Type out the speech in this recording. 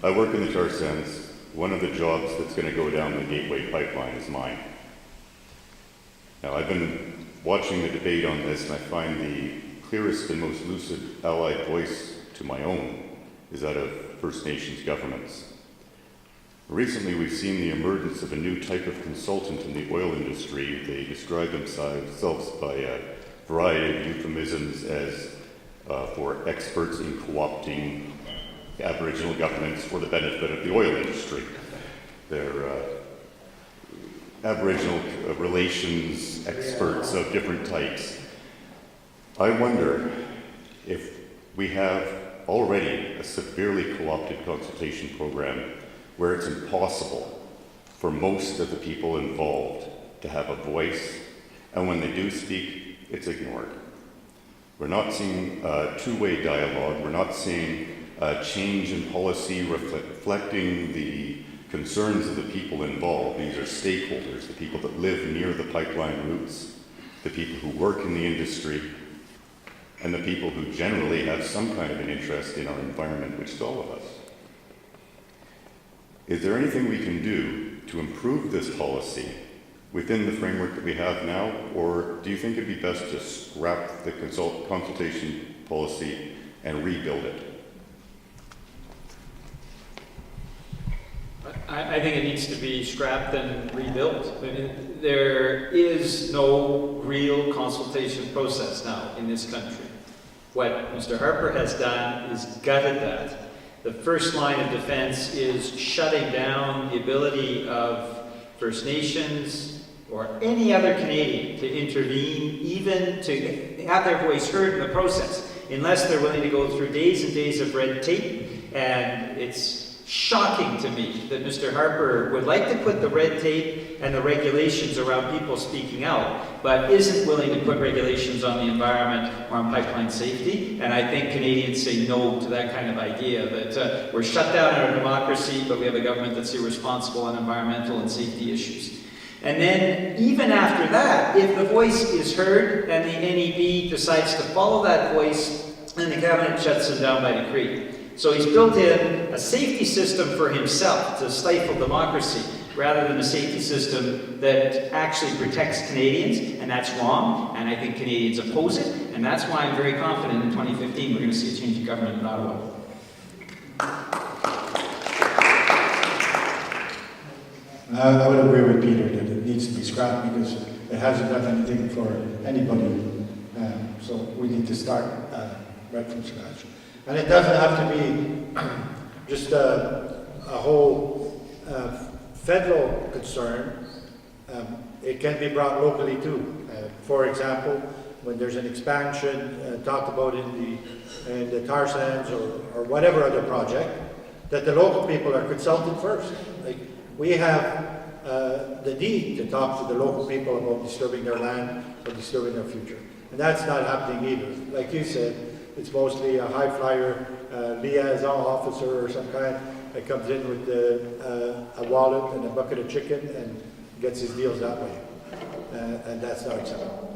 I work in the tar sands. One of the jobs that's going to go down the Gateway pipeline is mine. Now, I've been watching the debate on this, and I find the clearest and most lucid allied voice to my own is that of First Nations governments. Recently, we've seen the emergence of a new type of consultant in the oil industry. They describe themselves by a variety of euphemisms as for experts in co-opting Aboriginal governments for the benefit of the oil industry. They're Aboriginal relations experts of different types. I wonder if we have already a severely co-opted consultation program where it's impossible for most of the people involved to have a voice, and when they do speak, it's ignored. We're not seeing two-way dialogue. We're not seeing change in policy reflecting the concerns of the people involved. These are stakeholders, the people that live near the pipeline routes, the people who work in the industry, and the people who generally have some kind of an interest in our environment, which is all of us. Is there anything we can do to improve this policy within the framework that we have now, or do you think it'd be best to scrap the consultation policy and rebuild it? I think it needs to be scrapped and rebuilt. I mean, there is no real consultation process now in this country. What Mr. Harper has done is gutted that. The first line of defense is shutting down the ability of First Nations or any other Canadian to intervene, even to have their voice heard in the process, unless they're willing to go through days and days of red tape. And it's shocking to me that Mr. Harper would like to put the red tape and the regulations around people speaking out, but isn't willing to put regulations on the environment or on pipeline safety. And I think Canadians say no to that kind of idea, that we're shut down in our democracy, but we have a government that's irresponsible on environmental and safety issues. And then, even after that, if the voice is heard and the NEB decides to follow that voice, then the cabinet shuts them down by decree. So he's built in a safety system for himself to stifle democracy, rather than a safety system that actually protects Canadians, and that's wrong, and I think Canadians oppose it, and that's why I'm very confident in 2015 we're going to see a change in government in Ottawa. I would agree with Peter that it needs to be scrapped because it hasn't done anything for anybody. So we need to start right from scratch. And it doesn't have to be just a whole federal concern. It can be brought locally too. For example, when there's an expansion talked about in the tar sands or whatever other project, that the local people are consulted first. Like, we have the need to talk to the local people about disturbing their land or disturbing their future. And that's not happening either. Like you said, it's mostly a high flyer liaison officer or some kind that comes in with a wallet and a bucket of chicken and gets his deals that way. And that's not acceptable.